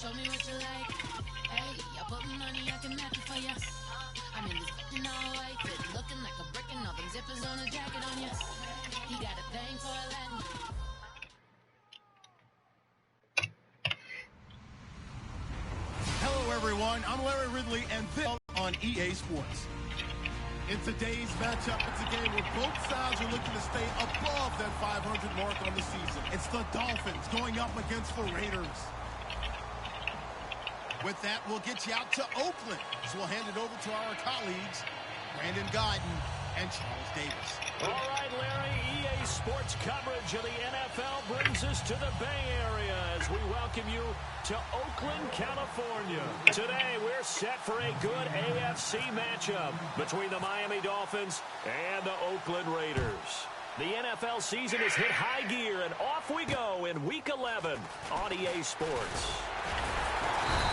show me what you like. Hey, I put money, I can match it for ya. I'm in this all white, looking like a brick and all them zippers on a jacket on ya. He got a thing for Latin. Hello, everyone. I'm Larry Ridley, and this on EA Sports. In today's matchup, it's a game where both sides are looking to stay above that 500 mark on the season. It's the Dolphins going up against the Raiders. With that, we'll get you out to Oakland. So we'll hand it over to our colleagues, Brandon Guyton and Charles Davis. All right, Larry, EA Sports coverage of the NFL brings us to the Bay Area as we welcome you to Oakland, California. Today, we're set for a good AFC matchup between the Miami Dolphins and the Oakland Raiders. The NFL season has hit high gear, and off we go in Week 11 on EA Sports.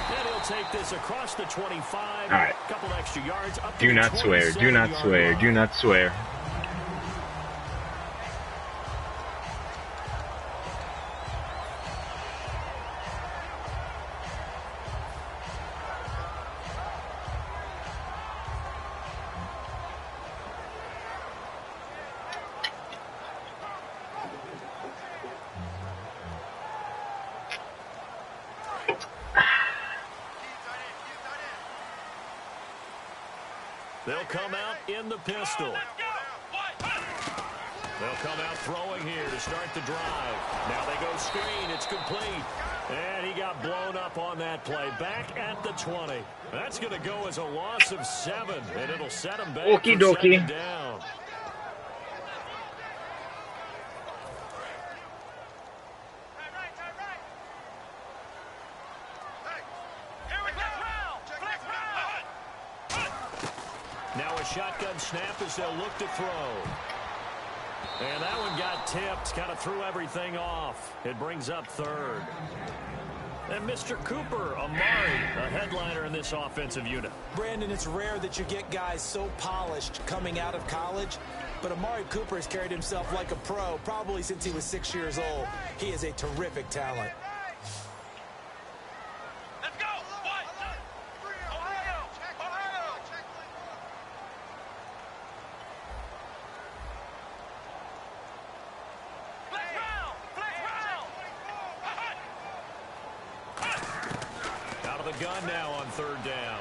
And he'll take this across the 25. All right. Couple extra yards up to Do not swear. Do not swear. Do not swear. They'll come out in the pistol. They'll come out throwing here to start the drive. Now they go screen. It's complete. And he got blown up on that play. Back at the 20. That's going to go as a loss of 7. And it'll set him back Okie for dokie. second down. Now a shotgun snap as they'll look to throw. And that one got tipped, kind of threw everything off. It brings up third. And Mr. Cooper Amari, a headliner in this offensive unit. Brandon, it's rare that you get guys so polished coming out of college, but Amari Cooper has carried himself like a pro probably since he was 6 years old. He is a terrific talent. Gun now on third down.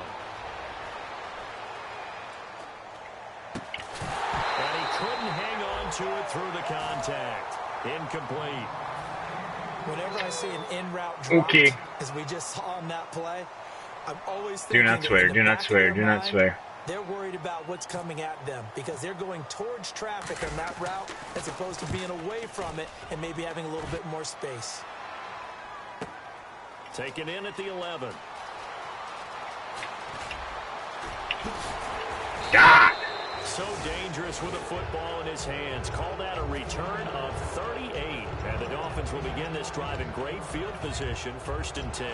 And he couldn't hang on to it through the contact. Incomplete. Whenever I see an in-route drop, as we just saw on that play, I'm always thinking do not swear, do not swear, do not swear. They're worried about what's coming at them because they're going towards traffic on that route as opposed to being away from it and maybe having a little bit more space. Taken in at the 11. God! So dangerous with a football in his hands. Called out a return of 38. And the Dolphins will begin this drive in great field position, 1st and 10.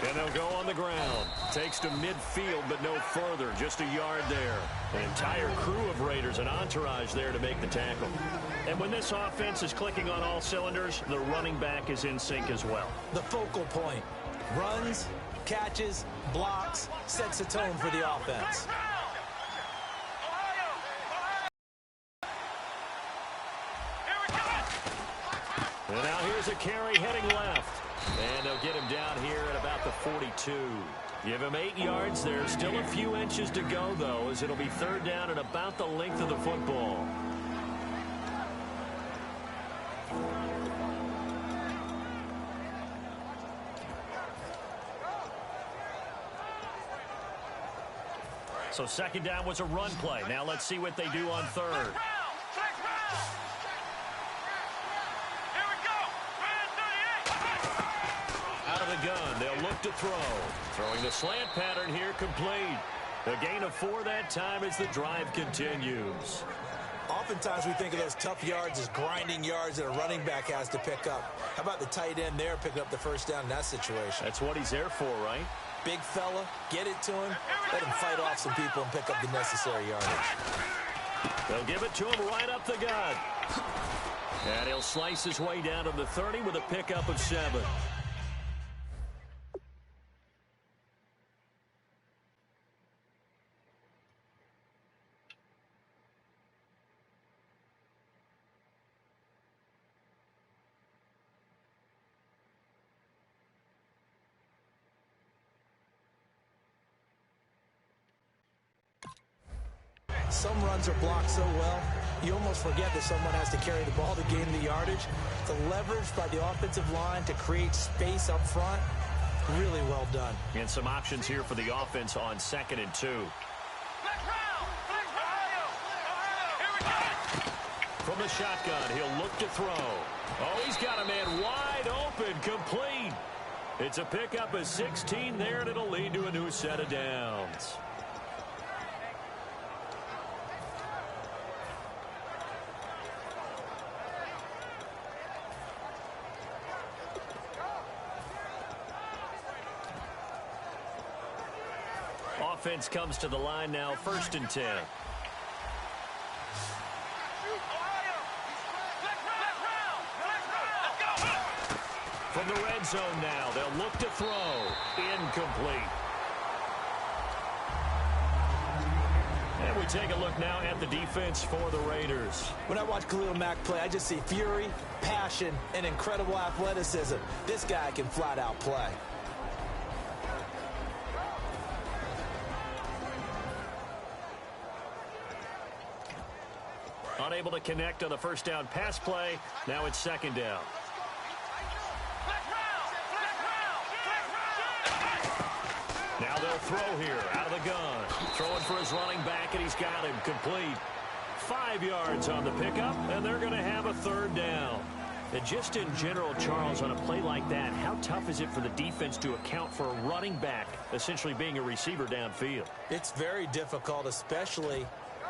And they'll go on the ground. Takes to midfield, but no further. Just a yard there. An entire crew of Raiders, an entourage there to make the tackle. And when this offense is clicking on all cylinders, the running back is in sync as well. The focal point. Runs, catches, blocks, sets a tone for the offense. And now here's a carry heading left. And they'll get him down here at about the 42. Give him 8 yards. There's still a few inches to go, though, as it'll be third down and about the length of the football. So second down was a run play. Now let's see what they do on third. Out of the gun, they'll look to throw. Throwing the slant pattern here complete. A gain of 4 that time as the drive continues. Oftentimes we think of those tough yards as grinding yards that a running back has to pick up. How about the tight end there picking up the first down in that situation? That's what he's there for, right? Big fella, get it to him, let him fight off some people and pick up the necessary yardage. They'll give it to him right up the gut. And he'll slice his way down to the 30 with a pickup of 7. Some runs are blocked so well, you almost forget that someone has to carry the ball to gain the yardage. The leverage by the offensive line to create space up front, really well done. And some options here for the offense on 2nd and 2. From the shotgun, he'll look to throw. Oh, he's got a man wide open, complete. It's a pickup of 16 there, and it'll lead to a new set of downs. Offense comes to the line now, 1st and 10. From the red zone now, they'll look to throw. Incomplete. And we take a look now at the defense for the Raiders. When I watch Khalil Mack play, I just see fury, passion, and incredible athleticism. This guy can flat out play. Unable to connect on the first down pass play. Now it's 2nd down. Now they'll throw here out of the gun. Throwing for his running back, and he's got him complete. 5 yards on the pickup, and they're going to have a 3rd down. And just in general, Charles, on a play like that, how tough is it for the defense to account for a running back essentially being a receiver downfield? It's very difficult, especially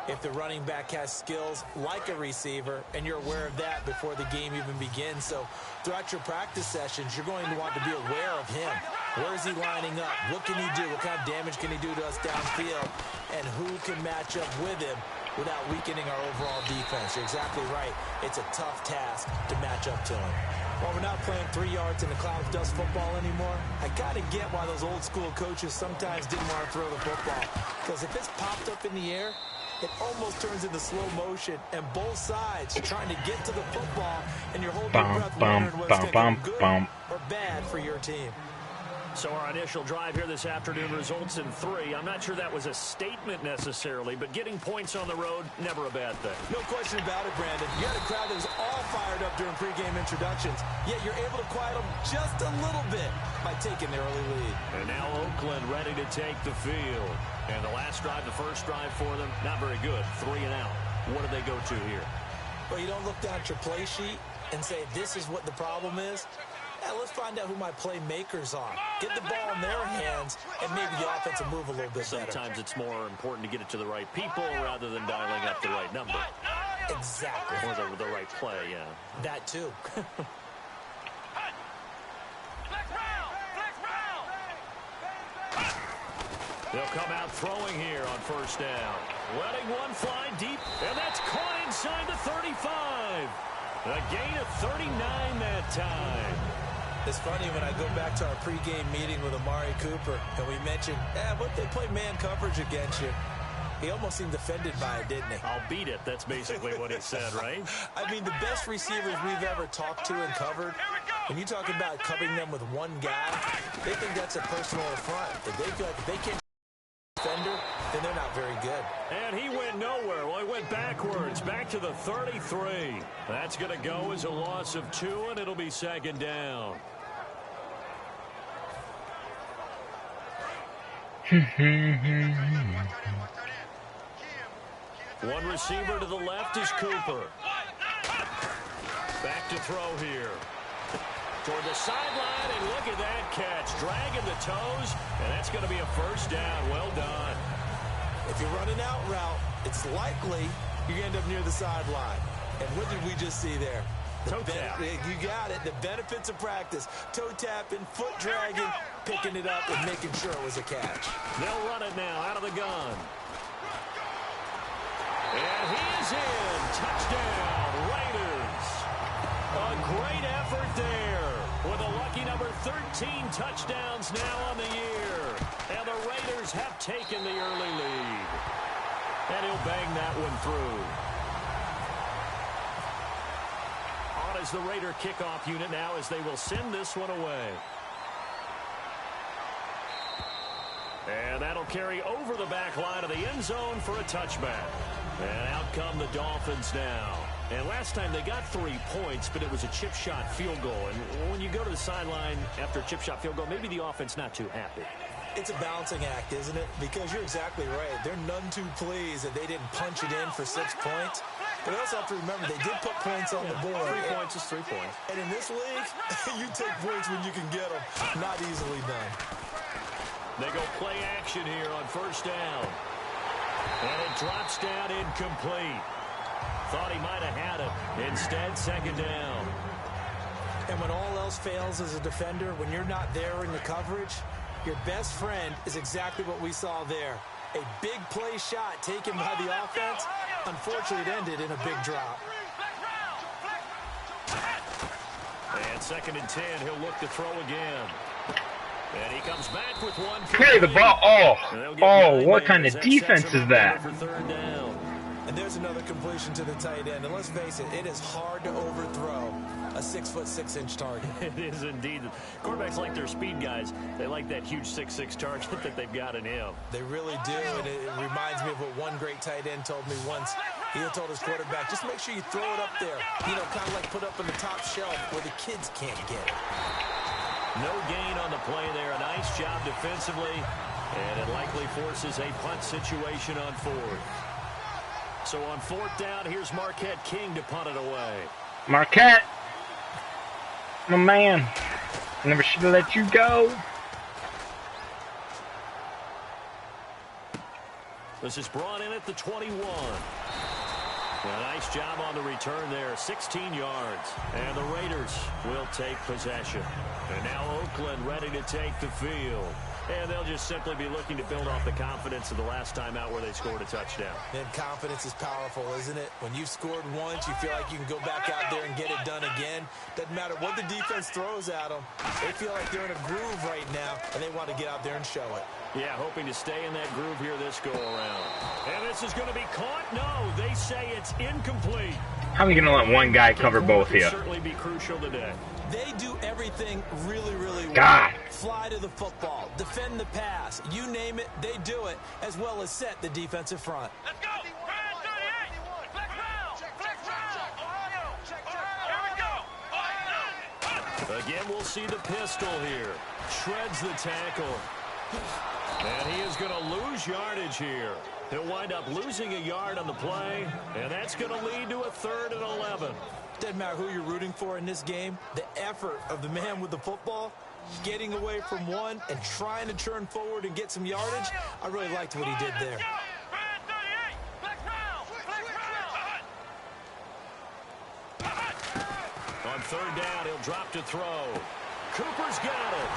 if the running back has skills like a receiver, and you're aware of that before the game even begins. So throughout your practice sessions, you're going to want to be aware of him. Where is he lining up? What can he do? What kind of damage can he do to us downfield? And who can match up with him without weakening our overall defense? You're exactly right. It's a tough task to match up to him. While we're not playing 3 yards in the cloud of dust football anymore, I got to get why those old school coaches sometimes didn't want to throw the football. Because if it's popped up in the air, it almost turns into slow motion, and both sides trying to get to the football, and you're holding your breath wondering what's going to be good or bad for your team. So our initial drive here this afternoon results in 3. I'm not sure that was a statement necessarily, but getting points on the road, never a bad thing. No question about it, Brandon. You had a crowd that was all fired up during pregame introductions, yet you're able to quiet them just a little bit by taking the early lead. And now Oakland ready to take the field. And the last drive, the first drive for them, not very good. 3 and out. What do they go to here? Well, you don't look down at your play sheet and say, this is what the problem is. Yeah, let's find out who my playmakers are. Get the ball in their hands, and maybe the offense will move a little bit better. Sometimes it's more important to get it to the right people rather than dialing up the right number. Exactly. Or the right play, yeah. That too. They'll come out throwing here on first down. Letting one fly deep, and that's caught inside the 35. A gain of 39 that time. It's funny when I go back to our pregame meeting with Amari Cooper, and we mentioned, what they play man coverage against you. He almost seemed offended by it, didn't he? I'll beat it. That's basically what he said, right? I mean, the best receivers we've ever talked to and covered, when you talk about covering them with one guy, they think that's a personal affront. If they feel like if they can't defender, then they're not very good. And he went nowhere. Well, he went backwards, back to the 33. That's going to go as a loss of 2, and it'll be 2nd down. One receiver to the left is Cooper. Back to throw here. Toward the sideline, and look at that catch. Dragging the toes, and that's going to be a first down. Well done. If you run an out route, it's likely you end up near the sideline. And what did we just see there? Toe tap. You got it. The benefits of practice. Toe tapping, foot dragging, picking it up, and making sure it was a catch. They'll run it now out of the gun. And he is in. Touchdown, Raiders. A great effort there with a lucky number 13 touchdowns now on the year. And the Raiders have taken the early lead. And he'll bang that one through. On is the Raider kickoff unit now as they will send this one away. And that'll carry over the back line of the end zone for a touchback. And out come the Dolphins now. And last time they got 3 points, but it was a chip shot field goal. And when you go to the sideline after a chip shot field goal, maybe the offense not too happy. It's a balancing act, isn't it? Because you're exactly right. They're none too pleased that they didn't punch it in for 6 points. But we also have to remember they did put points on the board. 3 points is 3 points. And in this league, you take points when you can get them. Not easily done. They go play action here on first down. And it drops down incomplete. Thought he might have had it. Instead, second down. And when all else fails as a defender, when you're not there in the coverage, your best friend is exactly what we saw there. A big play shot taken by the offense. Unfortunately, it ended in a big drop. And second and 10, he'll look to throw again. And he comes back with one. Carry the ball. Oh, what kind of defense is that? For third down. And there's another completion to the tight end. And let's face it, it is hard to overthrow a 6'6" target. It is indeed. Quarterbacks like their speed guys. They like that huge 6'6" target that they've got in him. They really do. And it reminds me of what one great tight end told me once. He told his quarterback, just make sure you throw it up there. You know, kind of like put up on the top shelf where the kids can't get it. No gain on the play there. A nice job defensively. And it likely forces a punt situation on fourth. So on fourth down, here's Marquette King to punt it away. Marquette, my man, I never should have let you go. This is brought in at the 21. A nice job on the return there, 16 yards. And the Raiders will take possession. And now Oakland ready to take the field. And they'll just simply be looking to build off the confidence of the last time out where they scored a touchdown. And confidence is powerful, isn't it? When you've scored once, you feel like you can go back out there and get it done again. Doesn't matter what the defense throws at them. They feel like they're in a groove right now, and they want to get out there and show it. Yeah, hoping to stay in that groove here this go-around. And this is going to be caught? No, they say it's incomplete. How are we going to let one guy cover both here? Certainly be crucial today. They do everything really, really well. God. Fly to the football, defend the pass, you name it, they do it, as well as set the defensive front. Let's go! Brad 38! Flex round! Flex round! Ohio! Here we go! Again, we'll see the pistol here. Shreds the tackle. And he is going to lose yardage here. He'll wind up losing a yard on the play, and that's going to lead to a 3rd and 11. Doesn't matter who you're rooting for in this game. The effort of the man with the football, getting away from one and trying to turn forward and get some yardage, I really liked what he did there. On 3rd down, he'll drop to throw. Cooper's got it.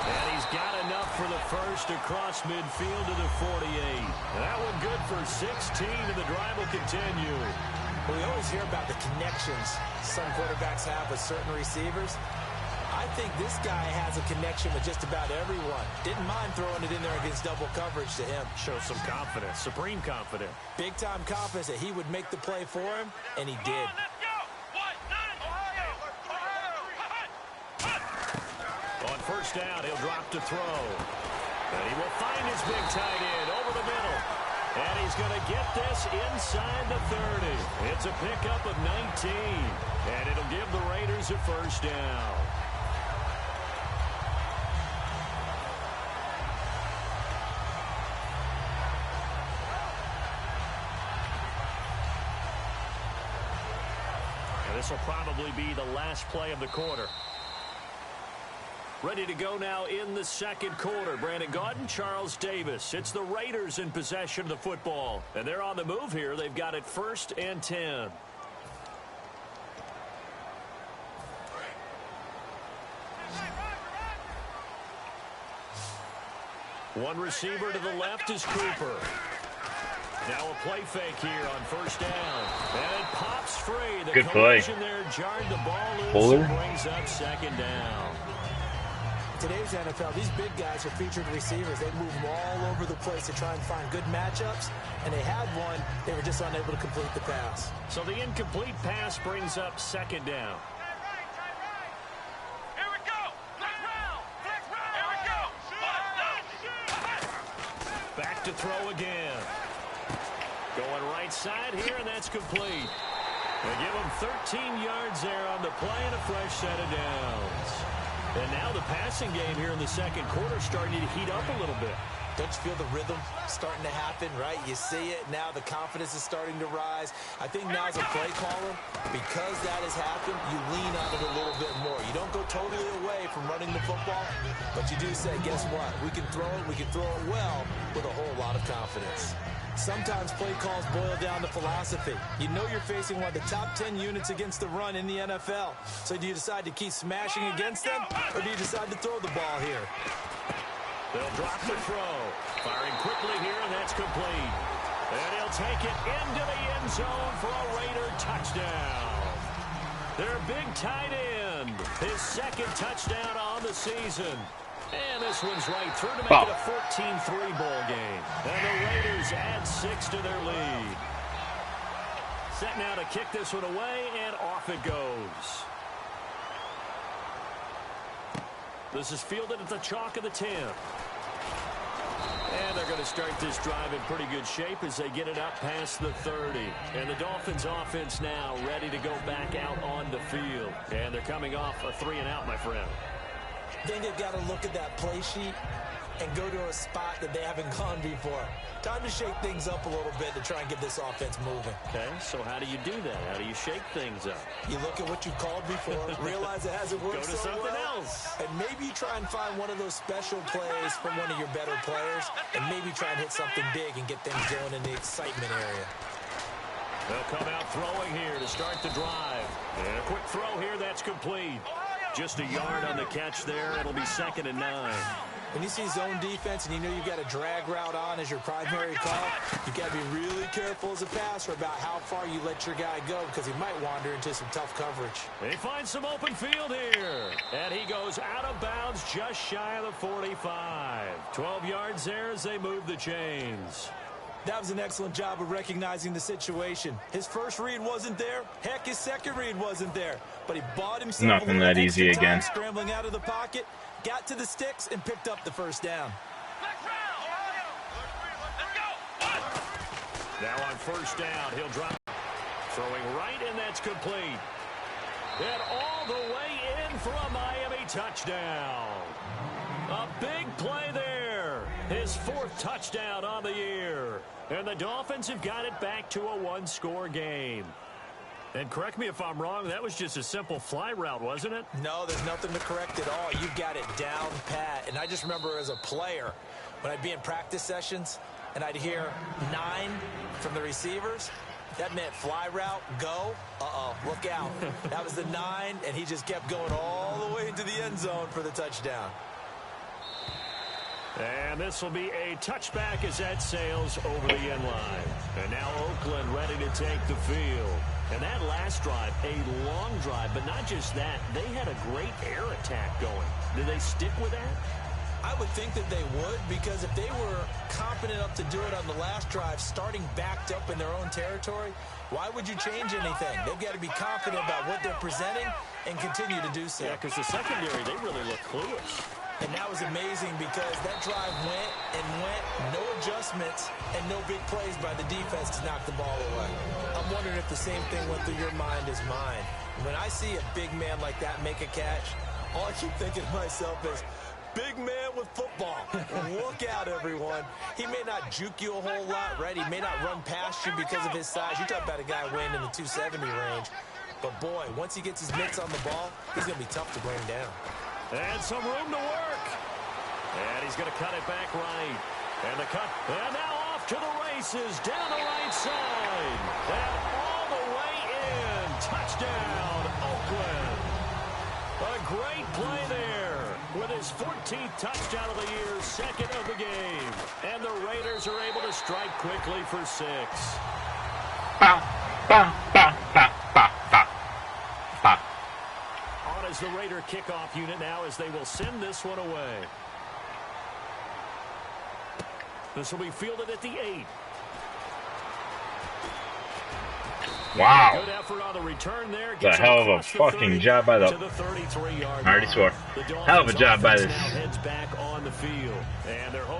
And he's got enough for the first across midfield to the 48. That one good for 16, and the drive will continue. We always hear about the connections some quarterbacks have with certain receivers. I think this guy has a connection with just about everyone. Didn't mind throwing it in there against double coverage to him. Shows some confidence, supreme confidence. Big-time confidence that he would make the play for him, and he did. On first down, he'll drop to throw. And he will find his big tight end over the middle. And he's going to get this inside the 30. It's a pickup of 19. And it'll give the Raiders a first down. And this will probably be the last play of the quarter. Ready to go now in the second quarter. Brandon Gaudin, Charles Davis. It's the Raiders in possession of the football. And they're on the move here. They've got it 1st and 10. One receiver to the left is Cooper. Now a play fake here on 1st down. And it pops free. The good play. There jarred the ball loose Fuller and brings up 2nd down. Today's NFL, these big guys are featured receivers. They move them all over the place to try and find good matchups, and they had one. They were just unable to complete the pass. So the incomplete pass brings up 2nd down. Here we go. Flex round. Here we go. Back to throw again. Going right side here, and that's complete. They give him 13 yards there on the play and a fresh set of downs. And now the passing game here in the second quarter starting to heat up a little bit. Don't you feel the rhythm starting to happen, right? You see it. Now the confidence is starting to rise. I think now as a play caller, because that has happened, you lean on it a little bit more. You don't go totally away from running the football, but you do say, guess what? We can throw it. We can throw it well with a whole lot of confidence. Sometimes play calls boil down to philosophy. You know you're facing one of the top 10 units against the run in the NFL. So do you decide to keep smashing against them, or do you decide to throw the ball here? They'll drop the throw. Firing quickly here, and that's complete. And he'll take it into the end zone for a Raider touchdown. Their big tight end, his 2nd touchdown on the season. And this one's right through to make it a 14-3 ball game. And the Raiders add 6 to their lead. Set now to kick this one away, and off it goes. This is fielded at the chalk of the 10. And they're going to start this drive in pretty good shape as they get it up past the 30. And the Dolphins offense now ready to go back out on the field. And they're coming off a 3-and-out, my friend. I think they've got to look at that play sheet and go to a spot that they haven't gone before. Time to shake things up a little bit to try and get this offense moving. Okay, so how do you do that? How do you shake things up? You look at what you called before, realize it hasn't worked Go to so something well, else. and maybe try and find one of those special plays from one of your better players, and maybe try and hit something big and get things going in the excitement area. They'll come out throwing here to start the drive. And a quick throw here, that's complete. Just a yard on the catch there. It'll be 2nd and 9. When you see zone defense and you know you've got a drag route on as your primary call, you've got to be really careful as a passer about how far you let your guy go because he might wander into some tough coverage. They find some open field here. And he goes out of bounds just shy of the 45. 12 yards there as they move the chains. That was an excellent job of recognizing the situation. His first read wasn't there. Heck, his second read wasn't there. But he bought himself Nothing that easy again. Scrambling out of the pocket, got to the sticks, and picked up the 1st down. Now on 1st down, he'll drop. Throwing right, and that's complete. And all the way in for a Miami touchdown. A big play there. His 4th touchdown on the year. And the Dolphins have got it back to a 1-score game. And correct me if I'm wrong, that was just a simple fly route, wasn't it? No, there's nothing to correct at all. You've got it down pat. And I just remember as a player, when I'd be in practice sessions and I'd hear 9 from the receivers, that meant fly route, go. Uh-oh, look out. That was the 9, and he just kept going all the way into the end zone for the touchdown. And this will be a touchback as that sails over the end line. And now Oakland ready to take the field. And that last drive, a long drive, but not just that. They had a great air attack going. Did they stick with that? I would think that they would, because if they were confident enough to do it on the last drive, starting backed up in their own territory, why would you change anything? They've got to be confident about what they're presenting and continue to do so. Yeah, because the secondary, they really look clueless. And that was amazing because that drive went and went, no adjustments, and no big plays by the defense to knock the ball away. I'm wondering if the same thing went through your mind as mine. When I see a big man like that make a catch, all I keep thinking to myself is, big man with football. Look out, everyone. He may not juke you a whole lot, right? He may not run past you because of his size. You talk about a guy weighing in the 270 range. But, boy, once he gets his mitts on the ball, he's going to be tough to bring down. And some room to work. And he's going to cut it back right. And the cut. And now off to the races. Down the right side. And all the way in. Touchdown, Oakland. A great play there. With his 14th touchdown of the year, second of the game. And the Raiders are able to strike quickly for 6. Bow, bow, bow, bow, bow, bow, bow. On as the Raider kickoff unit now as they will send this one away. This will be fielded at the 8. Wow. Good effort on the return there. It's a hell of a fucking job by the... I already swore. Hell of a job by this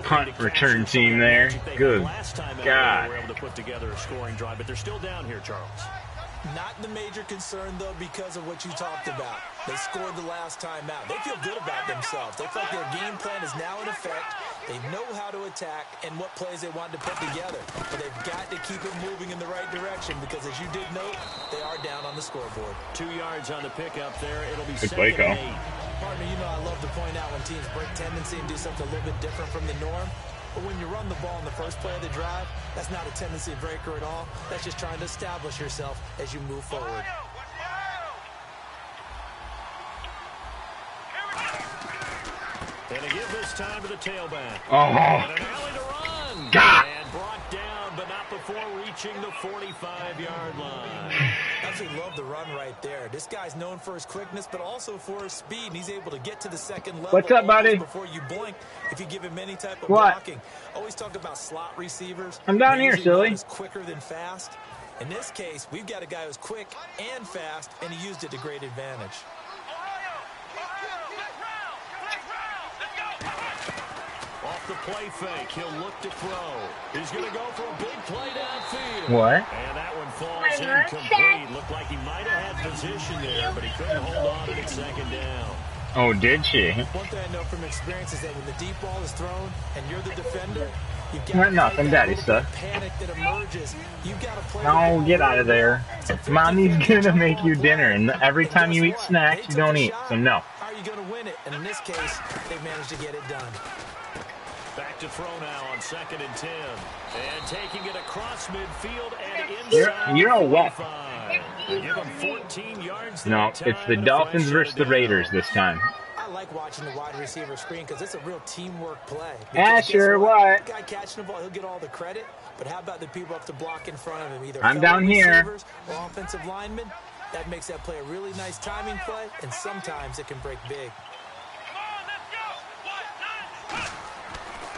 punt return team there. Good God. They were able to put together a scoring drive, but they're still down here, Charles. Not the major concern, though, because of what you talked about. They scored the last time out. They feel good about themselves. They feel like their game plan is now in effect. They know how to attack and what plays they want to put together. But they've got to keep it moving in the right direction because, as you did note, they are down on the scoreboard. 2 yards on the pickup there. It'll be good play call. Partner, you know I love to point out when teams break tendency and do something a little bit different from the norm. But when you run the ball in the first play of the drive, that's not a tendency breaker at all. That's just trying to establish yourself as you move forward. And they give this time to the tailback. Oh. And an alley to run. God. And brought down, but not before reaching the 45-yard line. Absolutely love the run right there. This guy's known for his quickness, but also for his speed. And he's able to get to the second level. What's up, buddy? Before you blink, if you give him any type of what? blocking. Always talk about slot receivers. I'm down here, silly. Is quicker than fast. In this case, we've got a guy who's quick and fast, and he used it to great advantage. Off the play fake, he'll look to throw. He's going to go for a big play downfield. What? And that one falls incomplete. Looked like he might have had position there, but he couldn't hold on to it second down. Oh, did she? One thing I know from experience is that when the deep ball is thrown and you're the defender, you've got Not nothing, daddy stuff. panic that emerges. You've got to play. No, get out of there. Mommy's gonna make you dinner, and every time you eat snacks, you don't eat. So no. How are you going to win it? And in this case, they've managed to get it done. Back to throw now on 2nd and 10. And taking it across midfield and inside. You're a what? They give him 14 yards. No, it's the Dolphins versus the Raiders this time. I like watching the wide receiver screen because it's a real teamwork play. Asher, what? The guy catching the ball, he'll get all the credit. But how about the people up to block in front of him? Either I'm down here. Or offensive linemen. That makes that play a really nice timing play, and sometimes it can break big.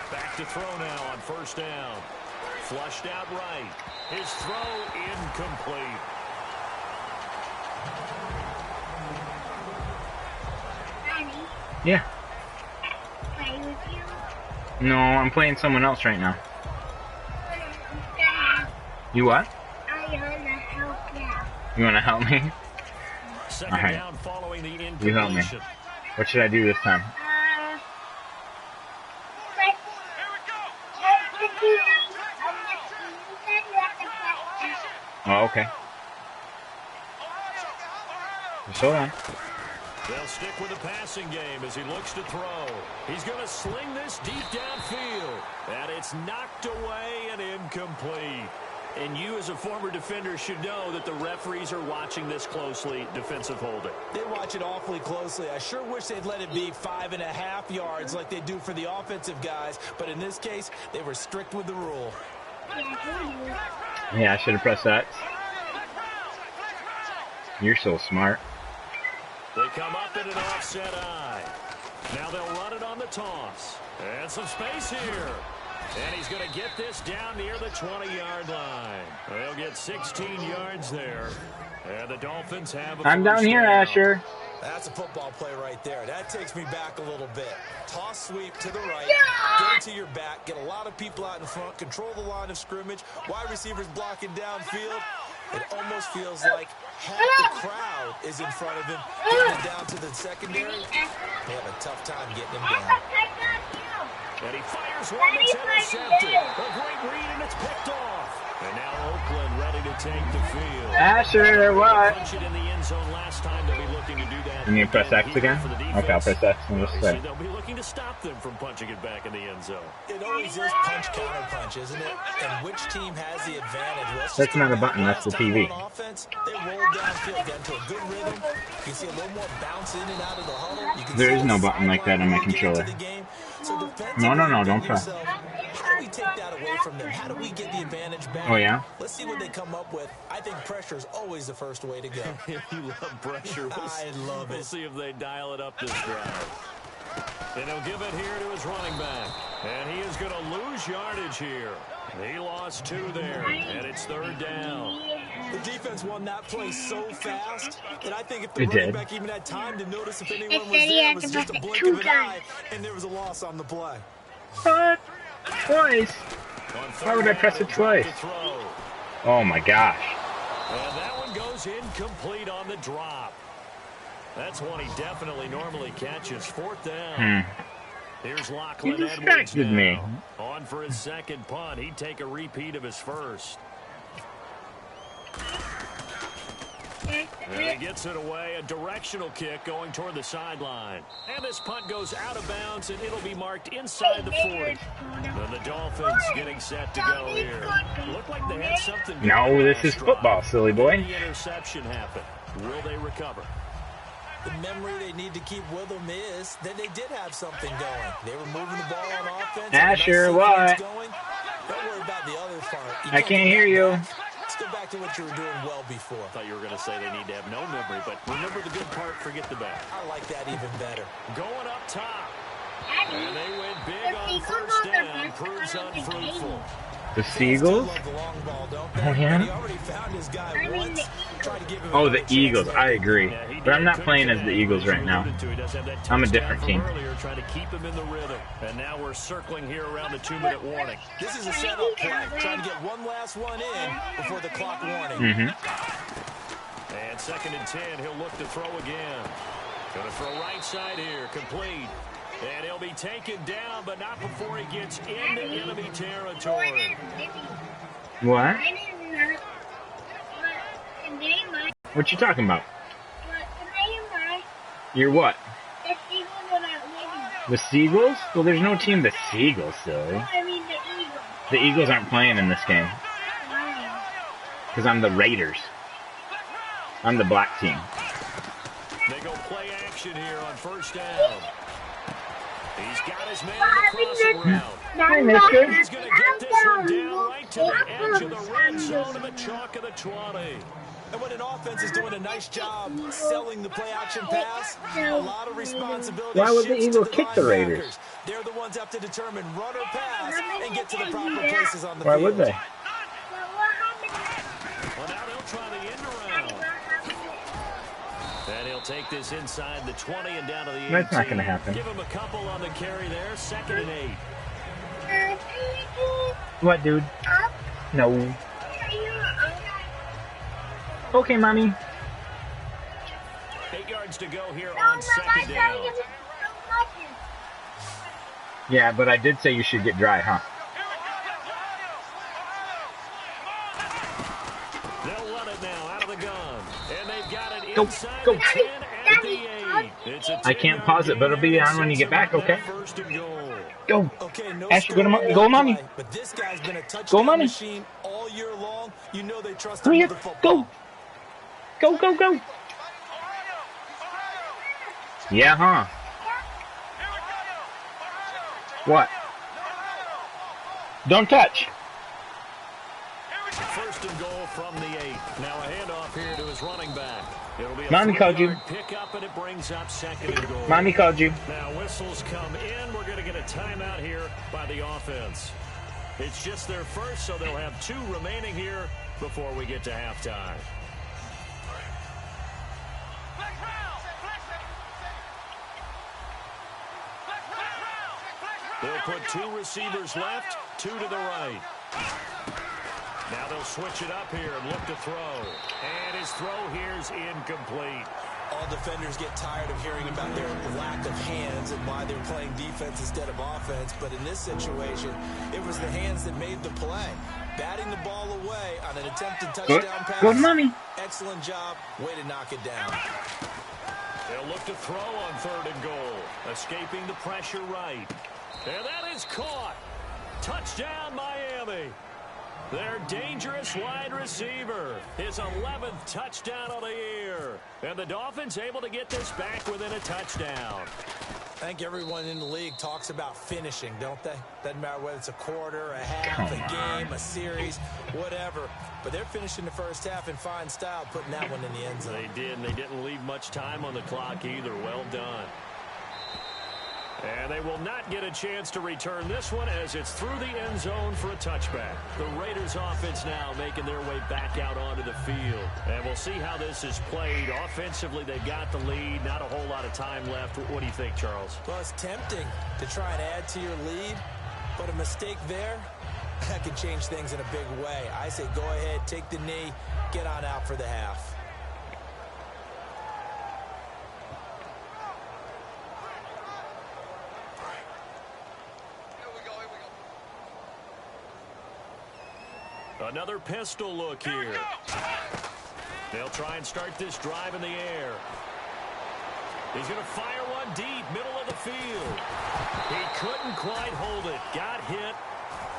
Back to throw now on 1st down. Flushed out right. His throw incomplete. Yeah. Play with you? No, I'm playing someone else right now. You what? I want to help you. You want to help me? Second All right. down following the incompletion. You help me. What should I do this time? Oh, okay. Just hold on. They'll stick with the passing game as he looks to throw. He's going to sling this deep downfield. And it's knocked away and incomplete. And you as a former defender should know that the referees are watching this closely, defensive holding. They watch it awfully closely. I sure wish they'd let it be 5.5 yards like they do for the offensive guys. But in this case, they were strict with the rule. Yeah, I should have pressed that. You're so smart. They come up in an offset eye. Now they'll run it on the toss. And some space here. And he's going to get this down near the 20-yard line. They'll get 16 yards there. And the Dolphins have a I'm down here, Asher. That's a football play right there. That takes me back a little bit. Toss sweep to the right. Get it to your back. Get a lot of people out in front. Control the line of scrimmage. Wide receivers blocking downfield. It almost feels like half the crowd is in front of him. Getting it down to the secondary. They have a tough time getting him down. And he fires one that's intercepted. A great read, and it's picked off. And now Oakland ready to take the field. Asher, what? Punch it in the end zone last time. They'll be looking to do that. You need to press X again? Okay, I'll press X and just say. They'll be looking to stop them from punching it back in the end zone. It always is punch-counter-punch, isn't it? And which team has the advantage? That's not a button, that's the TV. Offense, they roll downfield, get into a good rhythm. You can see a little more bounce in and out of the huddle. You can There is no button like that on my controller. No, don't try. How do we take that away from them? How do we get the advantage back? Oh, yeah? Let's see what they come up with. I think pressure is always the first way to go. You love pressure. I love it. We'll see if they dial it up this drive. And he'll give it here to his running back. And he is going to lose yardage here. He lost 2 there, and it's 3rd down. The defense won that play so fast that I think if the running back even had time to notice if anyone was there, it was just a blink of an eye, and there was a loss on the play. What? Twice? Why would I press it twice? Oh my gosh. And that one goes incomplete on the drop. That's one he definitely normally catches. 4th down. Here's Lachlan Edwards distracted me. On for his 2nd punt. He'd take a repeat of his 1st. And he gets it away. A directional kick going toward the sideline. And this punt goes out of bounds, and it'll be marked inside the 40. And the Dolphins getting set to go here. Looked like they had something. No, this is football, silly boy. The interception happened. Will they recover? The memory they need to keep with them is that they did have something going. They were moving the ball on offense. Asher, what? Don't worry about the other part. I can't hear you. Let's go back to what you were doing well before. I thought you were going to say they need to have no memory, but remember the good part, forget the bad. I like that even better. Going up top. And they went big on 1st down. Proves unfruitful. The Seagulls? Oh, yeah? Oh, the Eagles. I agree. But I'm not playing as the Eagles right now. I'm a different team. Trying to keep him in the rhythm. And now we're circling here around the 2-minute warning. This is a setup play. Trying to get one last one in before the clock warning. And 2nd and 10. He'll look to throw again. Going to throw right side here. Complete. And he'll be taken down, but not before he gets into enemy territory. What? What you talking about? You're what? The Seagulls? Well, there's no team the Seagulls, silly. The Eagles aren't playing in this game. Because I'm the Raiders. I'm the black team. They go play action here on 1st down. He's got his man in the crossing route. Hi, mister. He's going to get this one down right to the edge of the red zone of the chalk of the 20. And when an offense is doing a nice job selling the play action pass, a lot of responsibility. Why would the Eagles kick the Raiders? They're the ones have to determine run or pass and get to the proper places on the Why field. would they? Well, now they'll try the end around. And he'll take this inside the 20 and down to the 18. That's not going to happen. Give him a couple on the carry there. 2nd and 8. What, dude? No. Okay, mommy. 8 yards to go here on 2nd down. Yeah, but I did say you should get dry, huh? They'll run it now out of the gun. And they've got it Go, inside go. the 10 at the 8. It's a I can't pause it, but it'll be on when you get back, okay? 1st and goal. Go. Okay, no Asher, go, mommy. But this guy's been a Go, touchdown mommy. machine all year long. You know they trust Come him here. with the football. Go. Go. Yeah, huh? What? Don't touch. 1st and goal from the 8. Now a handoff here to his running back. It'll be a Mommy called you. Pick up, and it brings up 2nd and goal. Mommy called you. Now whistles come in. We're going to get a timeout here by the offense. It's just their first, so they'll have 2 remaining here before we get to halftime. They'll put 2 receivers left, 2 to the right. Now they'll switch it up here and look to throw. And his throw here's incomplete. All defenders get tired of hearing about their lack of hands and why they're playing defense instead of offense. But in this situation, it was the hands that made the play. batting the ball away on an attempted touchdown pass. Good money. Excellent job. Way to knock it down. They'll look to throw on 3rd and goal. Escaping the pressure right. And that is caught. Touchdown, Miami. Their dangerous wide receiver. His 11th touchdown of the year. And the Dolphins able to get this back within a touchdown. I think everyone in the league talks about finishing, don't they? Doesn't matter whether it's a quarter, a half, a game, a series, whatever. But they're finishing the first half in fine style, putting that one in the end zone. They did, and they didn't leave much time on the clock either. Well done. And they will not get a chance to return this one as it's through the end zone for a touchback. The Raiders offense now making their way back out onto the field. And we'll see how this is played. Offensively, they've got the lead. Not a whole lot of time left. What do you think, Charles? Well, it's tempting to try and add to your lead, but a mistake there, that could change things in a big way. I say go ahead, take the knee, get on out for the half. Another pistol look here. They'll try and start this drive in the air. He's going to fire one deep, middle of the field. He couldn't quite hold it. Got hit.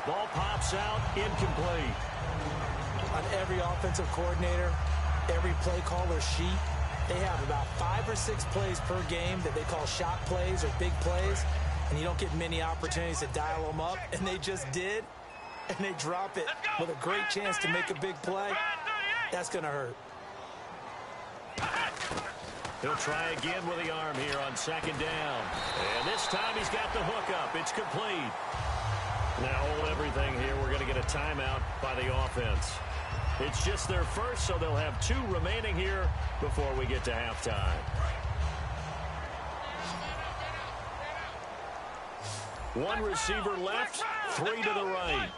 Ball pops out, incomplete. On every offensive coordinator, every play caller sheet, they have about 5 or 6 plays per game that they call shot plays or big plays, and you don't get many opportunities to dial them up, and they just did. And they drop it with a great chance to make a big play. That's going to hurt. He'll try again with the arm here on 2nd down. And this time he's got the hook up. It's complete. Now hold everything here. We're going to get a timeout by the offense. It's just their first, so they'll have 2 remaining here before we get to halftime. One receiver left, 3 to the right.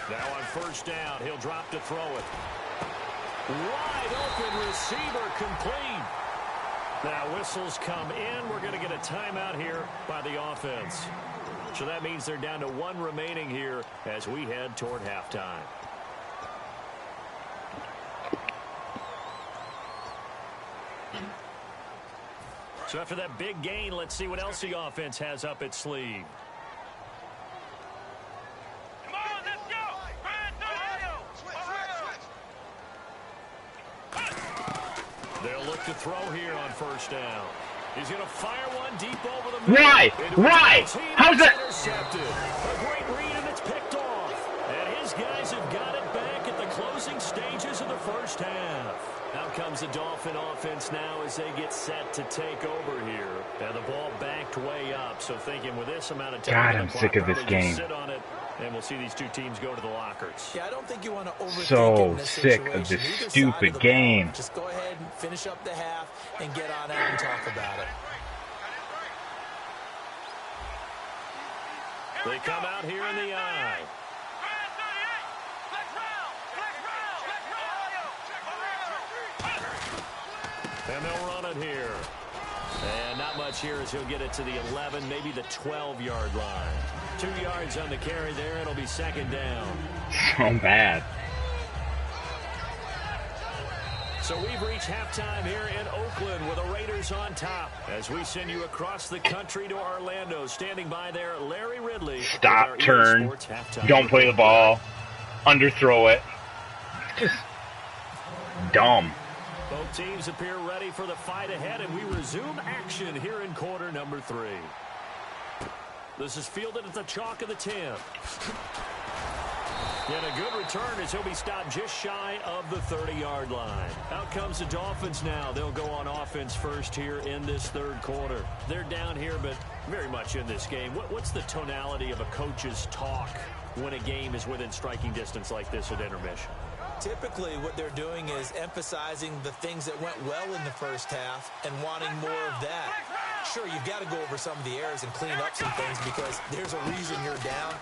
Now on 1st down, he'll drop to throw it. Wide open receiver complete. Now whistles come in. We're going to get a timeout here by the offense. So that means they're down to 1 remaining here as we head toward halftime. So after that big gain, let's see what else the offense has up its sleeve. Come on, let's go! They'll look to throw here on 1st down. He's going to fire one deep over the middle. Why? Why? How's that? Intercepted. A great read, and it's picked off. And his guys have got it back at the closing stages of the 1st half. Out comes the Dolphin offense now as they get set to take over here. And the ball backed way up, so thinking with this amount of time, God, I'm sick of this game. Sit on it, and we'll see these 2 teams go to the lockers. Yeah, I don't think you want to overthink it So in this sick of situation. this Either side stupid of the game. ball. Just go ahead and finish up the half and get on out and talk about it. They come out here in the eye. And they'll run it here. And not much here as he'll get it to the 11, maybe the 12-yard line. 2 yards on the carry there. It'll be 2nd down. So bad. So we've reached halftime here in Oakland with the Raiders on top. As we send you across the country to Orlando. Standing by there, Larry Ridley. Stop, turn. Don't play the ball. Underthrow it. Just dumb. Both teams appear ready for the fight ahead, and we resume action here in quarter number 3. This is fielded at the chalk of the 10. And a good return as he'll be stopped just shy of the 30-yard line. Out comes the Dolphins now. They'll go on offense first here in this 3rd quarter. They're down here, but very much in this game. What's the tonality of a coach's talk when a game is within striking distance like this at intermission? Typically, what they're doing is emphasizing the things that went well in the 1st half and wanting more of that. Sure, you've got to go over some of the errors and clean up some things because there's a reason you're down.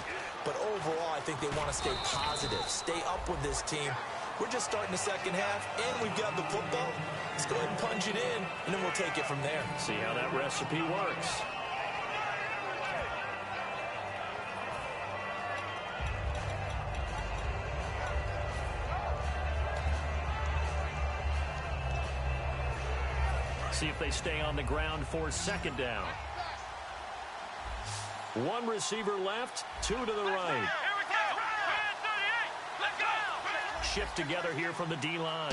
But overall, I think they want to stay positive, stay up with this team. We're just starting the 2nd half, and we've got the football. Let's go ahead and punch it in, and then we'll take it from there. See how that recipe works. See if they stay on the ground for second down. One receiver left, two to the right. Shift together here from the D-line.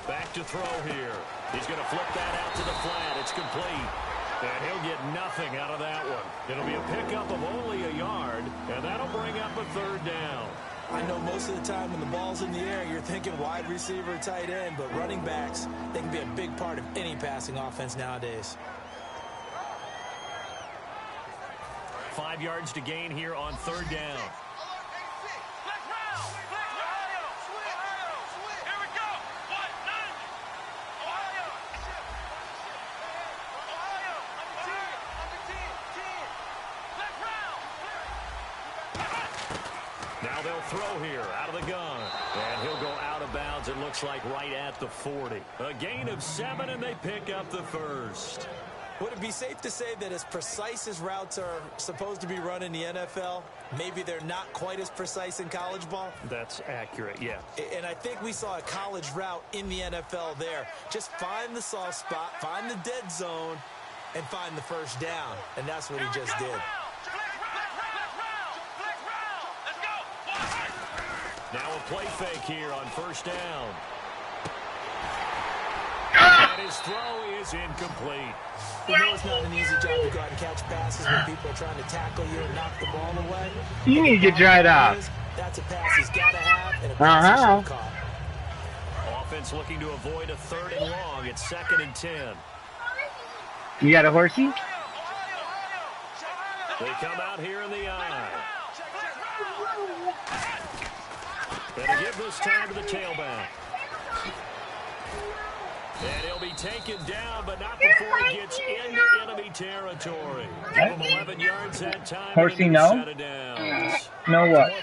Back to throw here. He's going to flip that out to the flat. It's complete. And he'll get nothing out of that one. It'll be a pickup of only a yard, and that'll bring up a third down. I know most of the time when the ball's in the air, you're thinking wide receiver, tight end, but running backs, they can be a big part of any passing offense nowadays. 5 yards to gain here on third down. Now they'll throw here out of the gun. And he'll go out of bounds, it looks like right at the 40. A gain of 7, and they pick up the first. Would it be safe to say that as precise as routes are supposed to be run in the NFL, maybe they're not quite as precise in college ball? That's accurate, yeah. And I think we saw a college route in the NFL there. Just find the soft spot, find the dead zone, and find the first down. And that's what he just did. Now a play fake here on first down. And his throw is incomplete. You know it's not an easy job to go out and catch passes when people are trying to tackle you and knock the ball away. You need to get dried off. That's a pass he's got to have, and a pass he should have caught. Offense looking to avoid a third and long. It's 2nd and 10. You got a horsey? They come out here in the eye. Gonna give this time to the tailback. And he'll be taken down, but not before he gets into enemy territory. Give him 11 yards that time. Horsey, no? No what?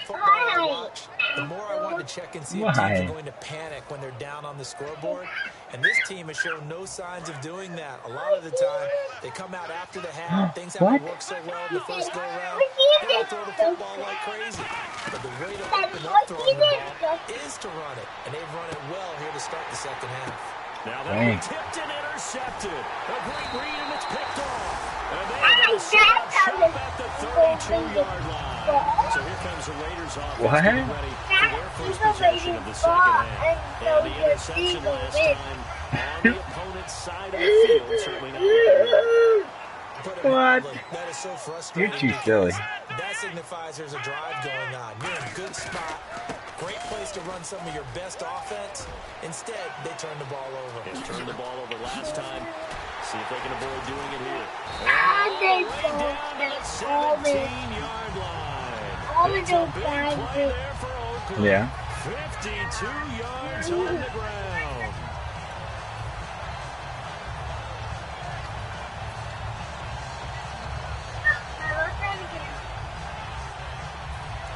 The more I want to check and see if teams are going to panic when they're down on the scoreboard. And this team has shown no signs of doing that. A lot of the time, they come out after the half. Things haven't worked so well in the first go-around. They'll throw the football like crazy. But the way to open up throwing the ball is to run it. And they've run it well here to start the second half. Now they'll be tipped and intercepted. A great read, and it's picked off. And they're going to set up shop at the 32-yard line. So here comes the Raiders offense getting ready for their first possession of the second half. And the interception last time on the opponent's side of the field. Certainly not What? That is so frustrating. You're too silly. That signifies there's a drive going on. You're in a good spot. Great place to run some of your best offense. Instead, they turn the ball over. They turned the ball over last time. See if they can avoid doing it here. They Way down to the 17-yard line. It's a big play there for Oakland. Yeah. 52 yards on the ground.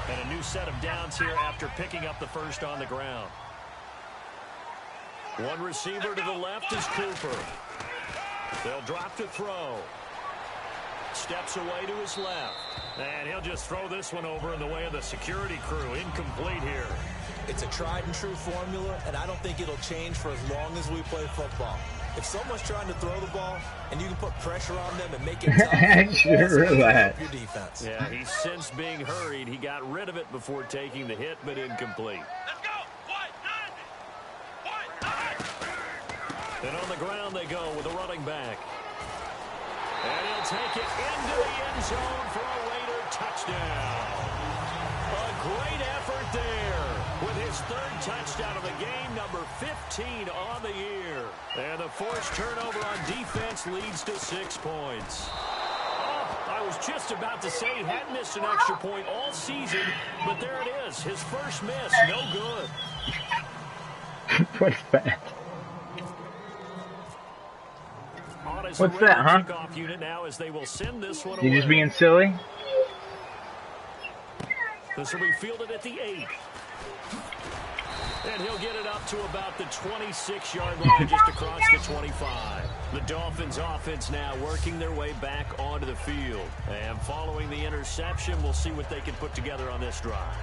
And a new set of downs here after picking up the first on the ground. One receiver to the left is Cooper. They'll drop to throw. Steps away to his left. And he'll just throw this one over in the way of the security crew. Incomplete here. It's a tried and true formula, and I don't think it'll change for as long as we play football. If someone's trying to throw the ball and you can put pressure on them and make it tough, Sure, relax. your defense. Yeah, he's since being hurried. He got rid of it before taking the hit, but incomplete. And on the ground they go with a running back. And he'll take it into the end zone for a Raider touchdown. A great effort there with his third touchdown of the game, number 15 on the year. And the forced turnover on defense leads to 6 points. Oh, I was just about to say he hadn't missed an extra point all season, but there it is, his first miss, no good. What's that? What's that, huh? Unit now as they will send this one You away. just being silly? This will be fielded at the 8. And he'll get it up to about the 26-yard line, just across the 25. The Dolphins offense now working their way back onto the field. And following the interception, we'll see what they can put together on this drive.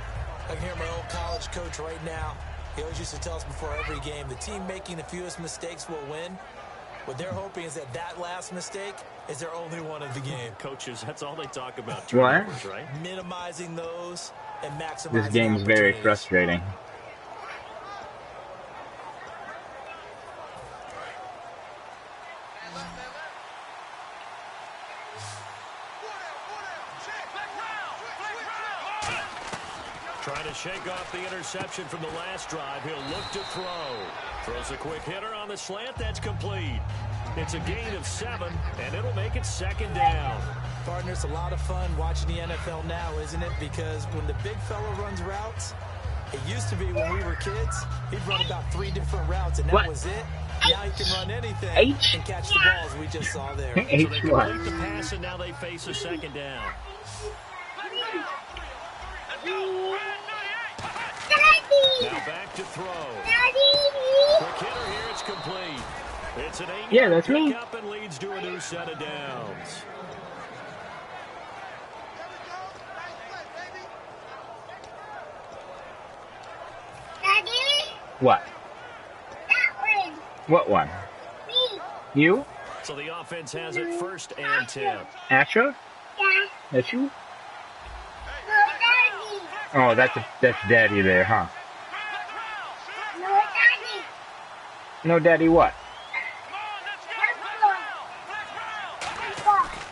I can hear my old college coach right now. He always used to tell us before every game, the team making the fewest mistakes will win. What they're hoping is that last mistake is their only one of the game. Coaches, that's all they talk about. What? Turnovers, right? Minimizing those and maximizing This game's very opportunities. frustrating. Trying to shake off the interception from the last drive. He'll look to throw. Throws a quick hitter on the slant. That's complete. It's a gain of 7, and it'll make it 2nd down. Partner, it's a lot of fun watching the NFL now, isn't it? Because when the big fella runs routes, it used to be when we were kids, he'd run about 3 different routes, and that was it. Now he can run anything and catch the balls we just saw there. So they complete the pass, and now they face a 2nd down. Now back to throw. Quick hitter here, it's complete. It's an 8-yard pickup and leads to a new set of downs. Daddy? What? That one. What one? Me. You? So the offense has it 1st and 10. Astra? Yeah. That's you? No, Daddy. Oh, that's Daddy there, huh? No, Daddy. No, Daddy what?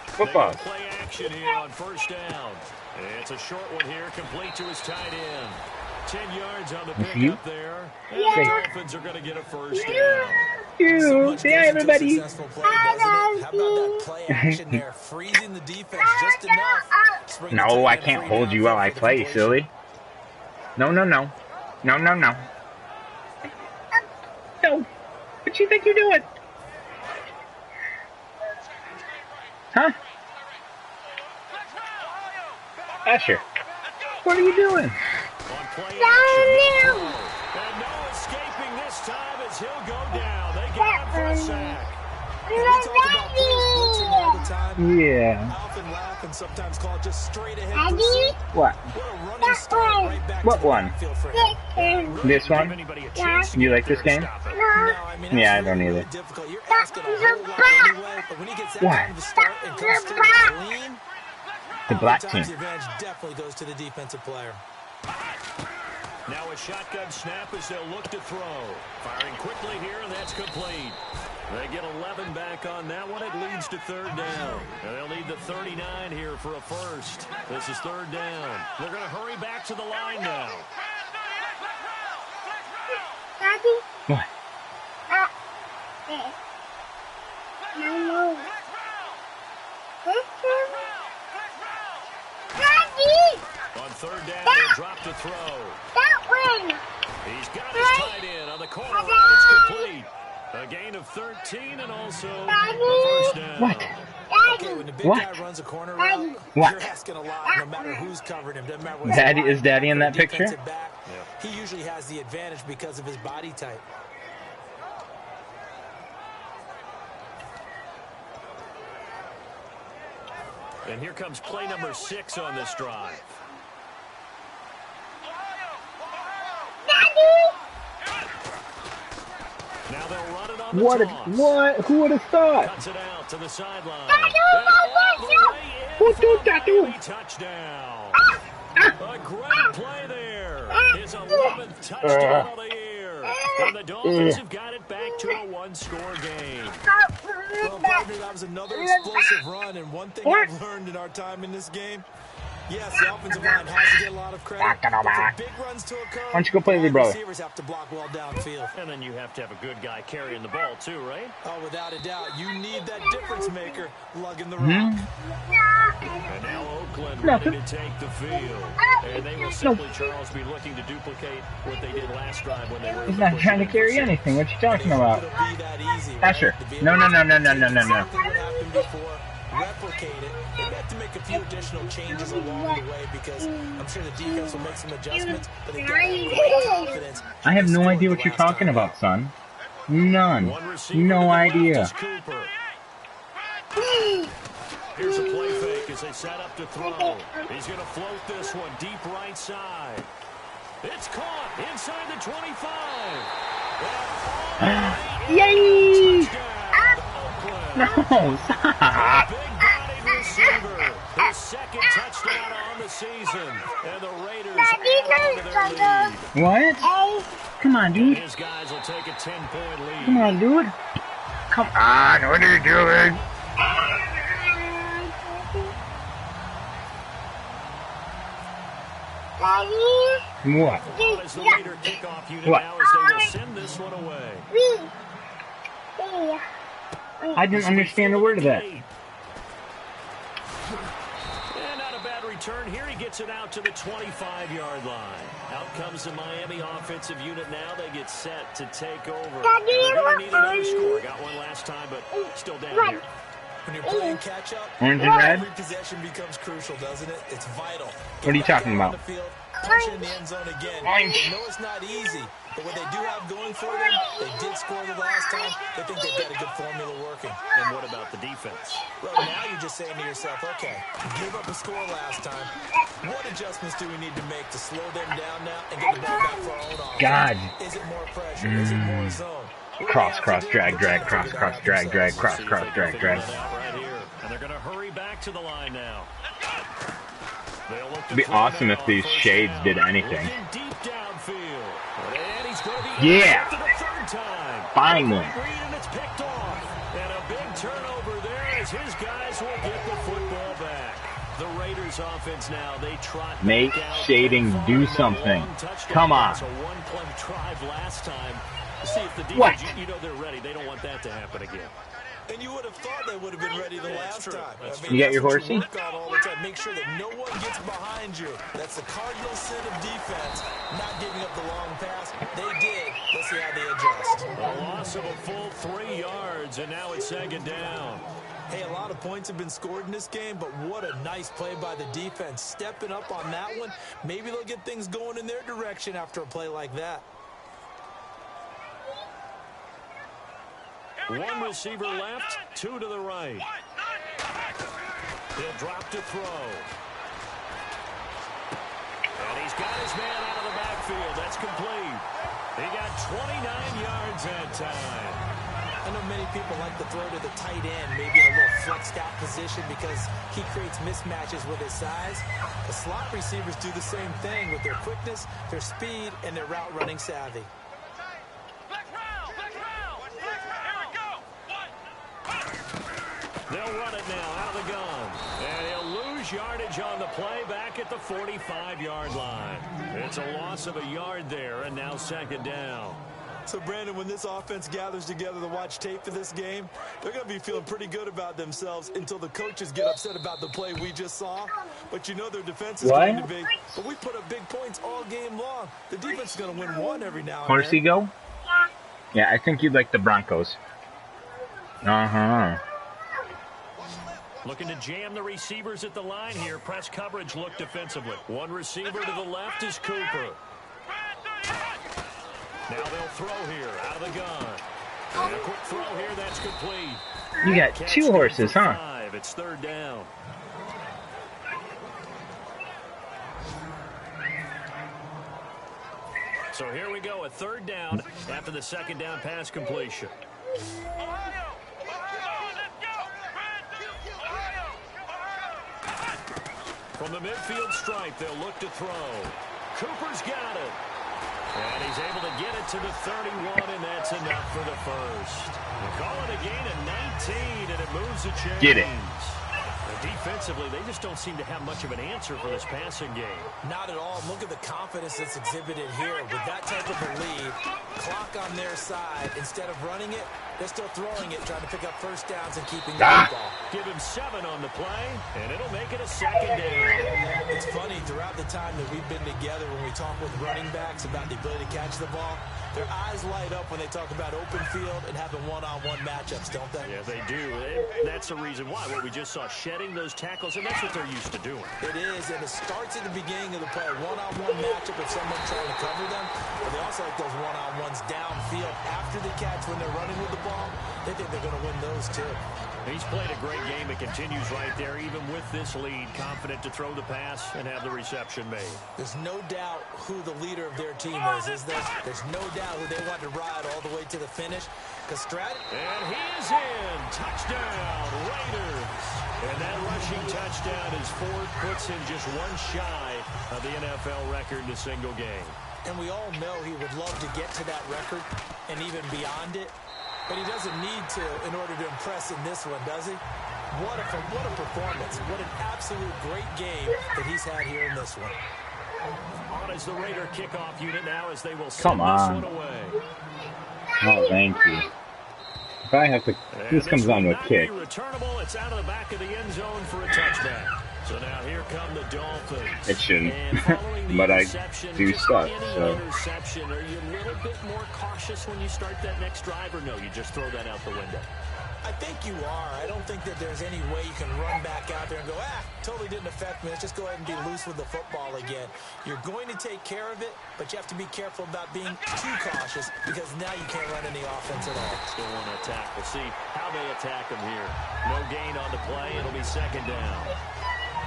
Football. Play action here on 1st down. It's a short one here, complete to his tight end. 10 yards on the pickup there. And the Dolphins are going to get a 1st down. You. Say hi, everybody. How about that play action there? Freezing the defense just enough. No, I can't hold you while I play, silly. No, no, no. No, no, no. No. What you think you're doing? Huh? Asher, what are you doing? On play action, and no escaping this time as he'll go down. They get him for a sack. We talk about players blitzing all the time. Yeah. I often laugh and sometimes call it just straight ahead Daddy? pursuit. What? What a running start right back What to the one? backfield for him. This one? You like this game? No, I mean, Yeah, I that's don't really, either. really difficult. You're asking a whole lot anyway, but when he gets that kind of a start and comes through clean, The black team. the advantage definitely goes to the defensive player. Now a shotgun snap as they'll look to throw. Firing quickly here, and that's complete. They get 11 back on that one. It leads to 3rd down. And they'll need the 39 here for a 1st. This is 3rd down. They're going to hurry back to the line now. Daddy? What? No. Daddy! On 3rd down, they'll drop to throw. That one! He's got his tight end on the corner route. It's complete. A gain of 13 and also the 1st down. What? Okay, when the big guy runs a corner route, What? you're asking a lot no matter who's covering him. Doesn't matter what's Daddy, is Daddy in that picture? defensive back. He usually has the advantage because of his body type. And here comes play number 6 on this drive. Now they'll run it on the toss. What? Who would have thought? Cuts it out to the sideline. Who did that do? Touchdown. A great play there. His 11th touchdown of the year. And the Dolphins have got it back to a 1-score game. Well, partner, that was another explosive run, and one thing I've learned in our time in this game, yes, the offensive line has to get a lot of credit, but for big runs to occur, Why don't you go play with your brother? receivers have to block well downfield. And then you have to have a good guy carrying the ball too, right? Oh, without a doubt, you need that difference maker lugging the rock. And now Oakland ready to take the field. And they will simply, Charles, be looking to duplicate what they did last drive when they were... He's not trying to carry anything. What you talking about? It'll be that easy, right? Asher. To be No, able no, no, to no, no, no, no, no. something that happened before, replicate it. They have to make a few additional changes along the way because I'm sure the defense will make some adjustments, but they've got great confidence. I have no idea what you're talking about, son. None. No idea. Cooper. Here's a play fake as they set up to throw. He's going to float this one deep right side. It's caught inside the 25. Yay! Touchdown. stop. Big-bodied receiver. His second touchdown on the season. And the Raiders Daddy, add on to their lead. What? Hey, Come on, dude. His guys will take a 10-point lead. Come on, dude. Come on. What are you doing? Daddy, What? As the Raider kickoff unit What? now as they will send this one away. I didn't understand a word of that. And not a bad return here. He gets it out to the 25-yard line. Out comes the Miami offensive unit now. They get set to take over. They're going to need another score. Got one last time, but still down here. When you're playing catch-up, Orange and red? every possession becomes crucial, doesn't it? It's vital. What are you talking about? On the field, punch in the end zone again. Orange. They know it's not easy, but what they do have going for them, they did score the last time. They think they've got a good formula working. And what about the defense? Right now, you're just saying to yourself, okay, give up a score last time. What adjustments do we need to make to slow them down now and get the ball back for our own offense? God. Is it more pressure? Is it more zone? Cross, drag, cross, drag, cross, drag. And they're going to hurry back to the line now. It'd be awesome if these shades did anything. Deep downfield. And he's going to be Yeah. for the third time. Finally. And it's picked off. And a big turnover there as his guys will get the football back. The Raiders offense now, they trot. Make shading do something. Come on. It's a one-play drive last time. See if the defense, What? you know they're ready. They don't want that to happen again. And you would have thought they would have been ready the last true. time. That's You got your that's what horsey? work on all the time. Make sure that no one gets behind you. That's the cardinal sin of defense, not giving up the long pass. They did. Let's see how they adjust. A loss of a full 3 yards, and now it's second down. Hey, a lot of points have been scored in this game, but what a nice play by the defense. Stepping up on that one, maybe they'll get things going in their direction after a play like that. One receiver left, two to the right. He'll drop to throw. And he's got his man out of the backfield. That's complete. He got 29 yards that time. I know many people like to throw to the tight end, maybe in a little flexed out position because he creates mismatches with his size. The slot receivers do the same thing with their quickness, their speed, and their route running savvy. They'll run it now out of the gun. And he'll lose yardage on the play back at the 45-yard line. It's a loss of a yard there, and now second down. So, Brandon, when this offense gathers together to watch tape for this game, they're going to be feeling pretty good about themselves until the coaches get upset about the play we just saw. But you know their defense is going to be. But we put up big points all game long. The defense is going to win one every now and then. Horsey go? Yeah, I think you'd like the Broncos. Uh-huh. Looking to jam the receivers at the line here. Press coverage look defensively. One receiver to the left is Cooper. Now they'll throw here out of the gun. And a quick throw here, that's complete. You got two horses, huh? 5. It's third down. So here we go, a third down after the second down pass completion. From the midfield stripe, they'll look to throw. Cooper's got it. And he's able to get it to the 31, and that's enough for the first. We'll call it a gain of 19, and it moves the chains. Get it. Defensively, they just don't seem to have much of an answer for this passing game. Not at all. Look at the confidence that's exhibited here. With that type of a lead, clock on their side, instead of running it, they're still throwing it, trying to pick up first downs and keeping the ball. Give him 7 on the play, and it'll make it a second down. It's funny, throughout the time that we've been together, when we talk with running backs about the ability to catch the ball, their eyes light up when they talk about open field and having one-on-one matchups, don't they? Yeah, they do. That's the reason why. What we just saw, shedding those tackles, and that's what they're used to doing. It is, and it starts at the beginning of the play. One-on-one matchup if someone's trying to cover them, but they also like those one-on-ones downfield after the catch when they're running with the ball. They think they're going to win those, too. He's played a great game. It continues right there, even with this lead. Confident to throw the pass and have the reception made. There's no doubt who the leader of their team is there? There's no doubt now who they want to ride all the way to the finish. And he is in. Touchdown, Raiders. And that rushing touchdown is Ford puts him just one shy of the NFL record in a single game. And we all know he would love to get to that record and even beyond it. But he doesn't need to in order to impress in this one, does he? What a performance. What an absolute great game that he's had here in this one. On is the Raider kickoff unit now as they will Come send on. this one away. Oh, thank you. If I have to, this comes down to a kick. Returnable. It's out of the back of the end zone for a touchback. So now here come the Dolphins. It shouldn't, And following the but I interception, do just suck. any So interception, are you a little bit more cautious when you start that next drive, or no, you just throw that out the window? I think you are. I don't think that there's any way you can run back out there and go, totally didn't affect me. Let's just go ahead and be loose with the football again. You're going to take care of it, but you have to be careful about being too cautious because now you can't run any offense at all. Still want to attack. We'll see how they attack him here. No gain on the play. It'll be second down.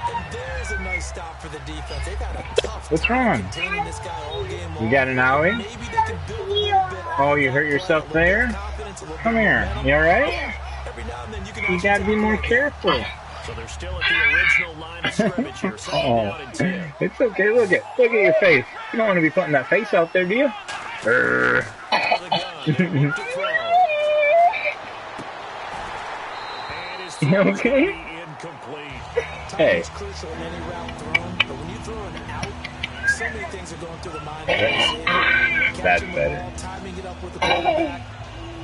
And there's a nice stop for the defense. They've had a tough What's time wrong? containing this guy all game long. You got an owie? Maybe they can build a little bit Oh, off you that hurt play, yourself a little bit there? of confidence, a little Come bit of here. momentum. You all right? Every now and then you can You actually got to be tackle more it. careful. So they're still at the original line of scrimmage here. Second down and 10. It's okay. Look at your face. You don't want to be putting that face out there, do you? For the gun. They look to throw. And his throw You is okay? going to be incomplete. Hey. It's crucial in any route thrown, but when you throw an out, so many things are going through the mind of the receiver. That's Catching the better. ball, timing it up with the quarterback.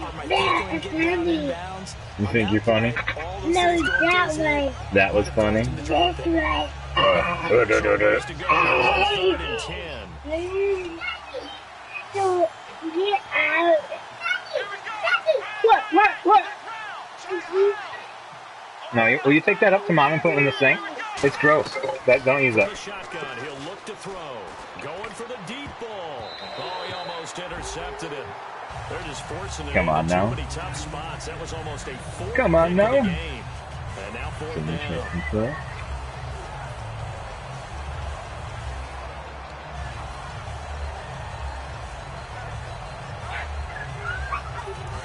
Are my feet going to get down in bounds? You think you're funny? All those No, things go into that his head. way. That was funny. That's right. Ways to go. Third and 10. So, get out. What? No, will you take that up to mom and put it in the sink? It's gross. Don't use that. The shotgun. He'll look to throw. Going for the deep ball. Oh, he almost intercepted it. They're just forcing it. Come on into now. Too many tough spots. That was almost a fourth Come on pick now. of the game. And now fourth down.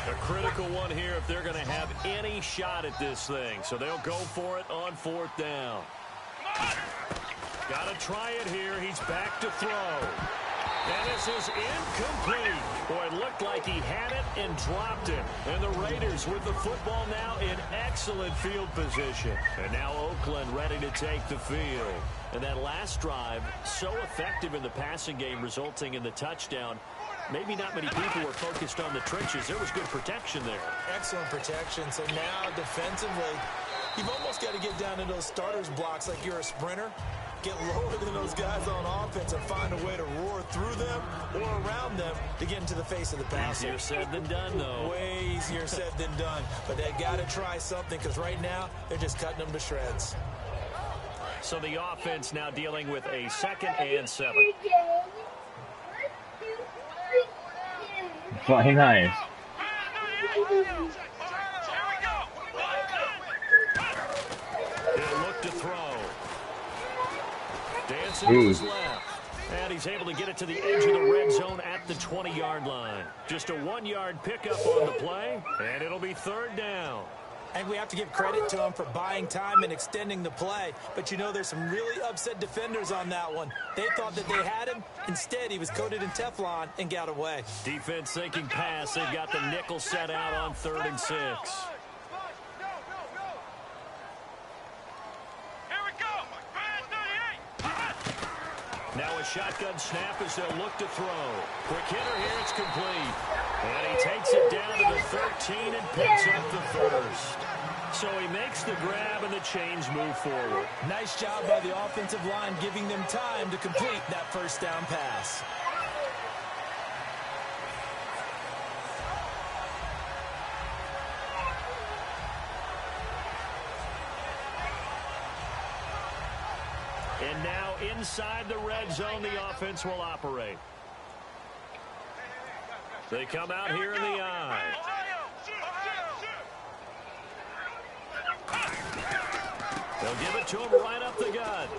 A critical one here if they're going to have any shot at this thing. So they'll go for it on fourth down. Got to try it here. He's back to throw. And this is incomplete. Boy, it looked like he had it and dropped it. And the Raiders with the football now in excellent field position. And now Oakland ready to take the field. And that last drive, so effective in the passing game, resulting in the touchdown. Maybe not many people were focused on the trenches. There was good protection there. Excellent protection. So now defensively, you've almost got to get down in those starters blocks like you're a sprinter. Get lower than those guys on offense and find a way to roar through them or around them to get into the face of the passer. Easier said than done, though. Way easier said than done. But they got to try something because right now they're just cutting them to shreds. So the offense now dealing with a 2nd and 7. Fly nice. He'll look to throw. Dancing to his left. And he's able to get it to the edge of the red zone at the 20-yard line. Just a 1-yard pickup on the play, and it'll be third down. And we have to give credit to him for buying time and extending the play. But, you know, there's some really upset defenders on that one. They thought that they had him. Instead, he was coated in Teflon and got away. Defense thinking pass. They've got the nickel set out on 3rd and 6. Now a shotgun snap as they'll look to throw. Quick hitter here, it's complete. And he takes it down to the 13 and picks up the first. So he makes the grab and the chains move forward. Nice job by the offensive line giving them time to complete that first down pass. And now inside the red zone, the offense will operate. They come out here in the eye. They'll give it to him right up the gut.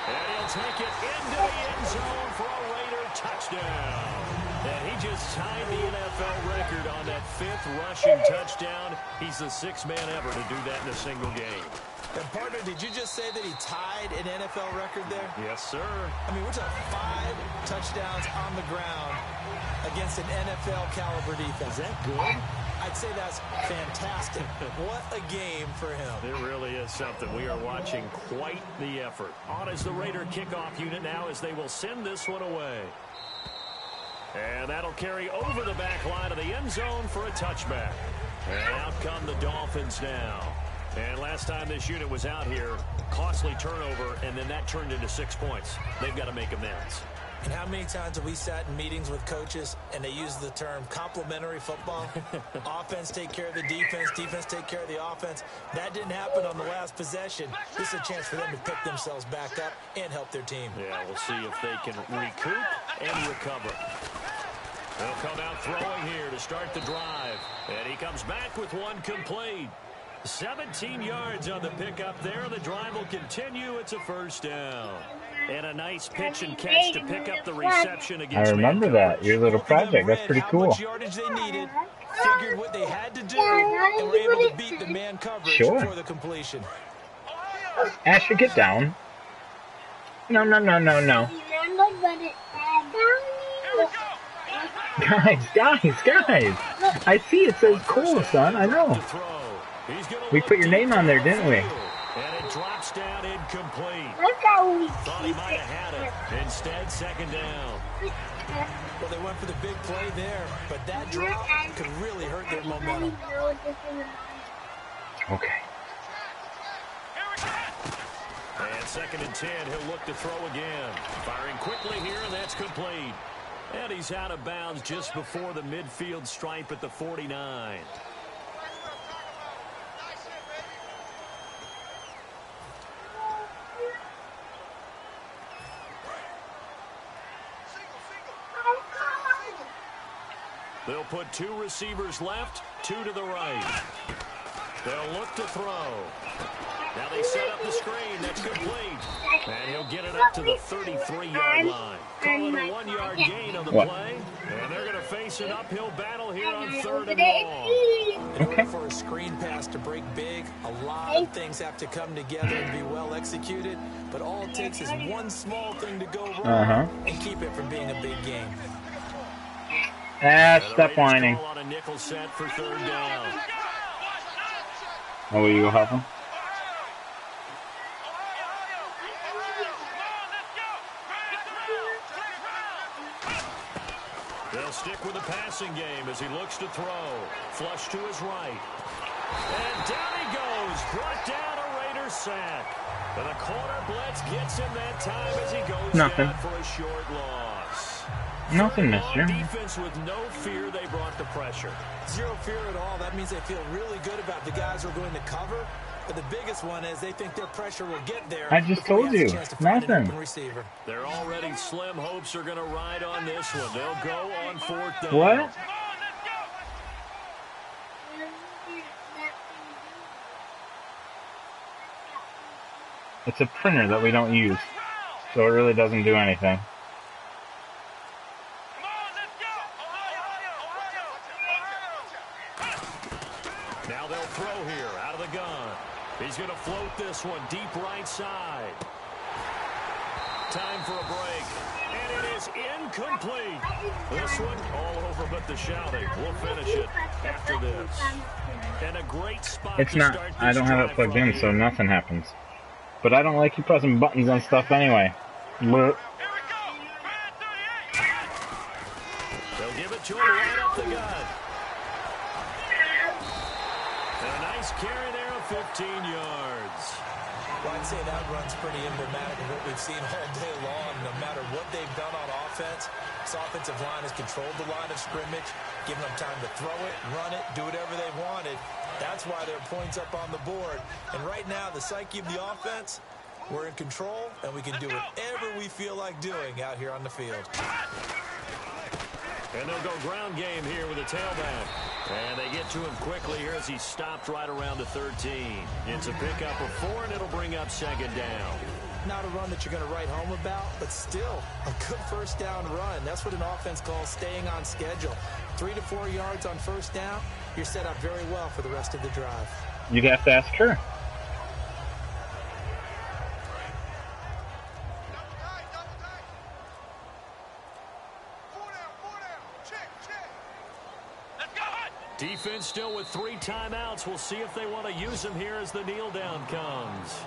And he'll take it into the end zone for a Raider touchdown. And he just tied the NFL record on that 5th rushing touchdown. He's the 6th man ever to do that in a single game. And, partner, did you just say that he tied an NFL record there? Yes, sir. I mean, we're talking 5 touchdowns on the ground against an NFL caliber defense. Is that good? I'd say that's fantastic. What a game for him. It really is something. We are watching quite the effort. On is the Raider kickoff unit now as they will send this one away. And that'll carry over the back line of the end zone for a touchback. And out come the Dolphins now. And last time this unit was out here, costly turnover, and then that turned into 6 points. They've got to make amends. And how many times have we sat in meetings with coaches and they use the term complementary football? Offense take care of the defense, defense take care of the offense. That didn't happen on the last possession. This is a chance for them to pick themselves back up and help their team. Yeah, we'll see if they can recoup and recover. They'll come out throwing here to start the drive. And he comes back with one complete. 17 yards on the pickup there. The drive will continue. It's a first down. And a nice pitch and catch to pick up the reception against. I remember that. Your little project. That's pretty cool. How much yardage they needed, figured what they had to do, and were able to beat the man coverage for the completion. Asher, get down. No. Guys. I see it says Cole, son. I know. We put your name on there, didn't we? And it drops down incomplete. Thought he might have had it. Instead, second down. Well, they went for the big play there, but that drop could really hurt their momentum. Okay. And second and 10, he'll look to throw again. Firing quickly here, and that's complete. And he's out of bounds just before the midfield stripe at the 49. They'll put 2 receivers left, 2 to the right. They'll look to throw. Now they set up the screen. That's complete. And he'll get it up to the 33-yard line. Call it a 1-yard gain on the play. And they're going to face an uphill battle here on 3rd and long. In order for a screen pass to break big, a lot of things have to come together and be well executed. But all it takes is one small thing to go wrong and keep it from being a big game. Stop whining. On a nickel set for 3rd down. Oh, will you go help him? They'll stick with the passing game as he looks to throw. Flush to his right. And down he goes. Brought down a Raider sack. And the corner blitz gets him that time as he goes down for a short loss. Nothing, mister. Defense with no fear. They brought the pressure. Zero fear at all. That means they feel really good about the guys who are going to cover. But the biggest one is they think their pressure will get there. I just told you. Nothing. They're already slim hopes are going to ride on this one. They'll go on 4th down. What? It's a printer that we don't use, so it really doesn't do anything. Now they'll throw here out of the gun. He's going to float this one deep right side. Time for a break. And it is incomplete. This one all over but the shouting. We'll finish it after this. And a great spot. It's not. I don't have it plugged in, so nothing happens. But I don't like you pressing buttons on stuff anyway. Blech. They'll give it to him right up the gut. And a nice carry there of 15 yards. Well, I'd say that run's pretty emblematic of what we've seen all day long. No matter what they've done on offense, this offensive line has controlled the line of scrimmage, given them time to throw it, run it, do whatever they wanted. That's why there are points up on the board. And right now, the psyche of the offense, we're in control, and we can do whatever we feel like doing out here on the field. And they'll go ground game here with a tailback. And they get to him quickly here as he stopped right around the 13. It's a pickup of 4, and it'll bring up 2nd down. Not a run that you're going to write home about, but still a good first down run. That's what an offense calls staying on schedule. 3 to 4 yards on first down, you're set up very well for the rest of the drive. You'd have to ask her. Defense still with 3 timeouts. We'll see if they want to use them here as the kneel down comes.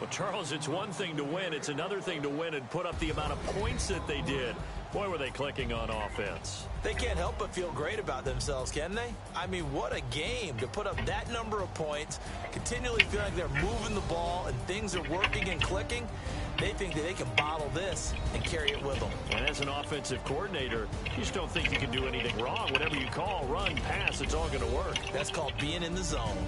Well, Charles, it's one thing to win. It's another thing to win and put up the amount of points that they did. Boy, were they clicking on offense. They can't help but feel great about themselves, can they? I mean, what a game to put up that number of points, continually feel like they're moving the ball and things are working and clicking. They think that they can bottle this and carry it with them. And as an offensive coordinator, you just don't think you can do anything wrong. Whatever you call, run, pass, it's all going to work. That's called being in the zone.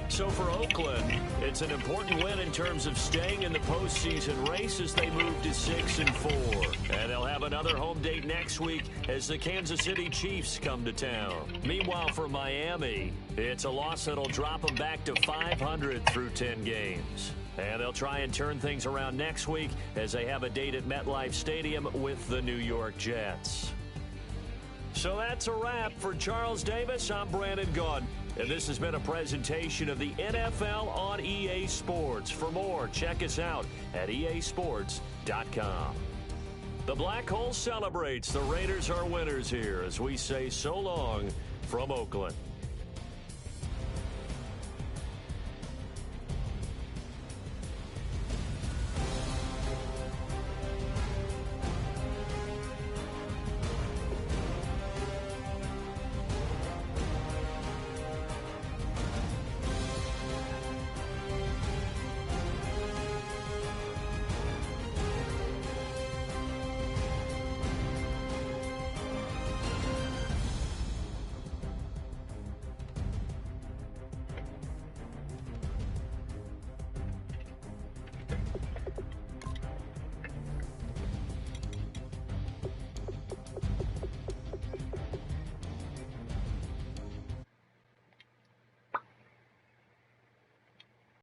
So for Oakland, it's an important win in terms of staying in the postseason race as they move to 6-4. And they'll have another home date next week as the Kansas City Chiefs come to town. Meanwhile, for Miami, it's a loss that'll drop them back to 500 through 10 games. And they'll try and turn things around next week as they have a date at MetLife Stadium with the New York Jets. So that's a wrap. For Charles Davis, I'm Brandon Gaudin. And this has been a presentation of the NFL on EA Sports. For more, check us out at easports.com. The Black Hole celebrates. The Raiders are winners here as we say so long from Oakland.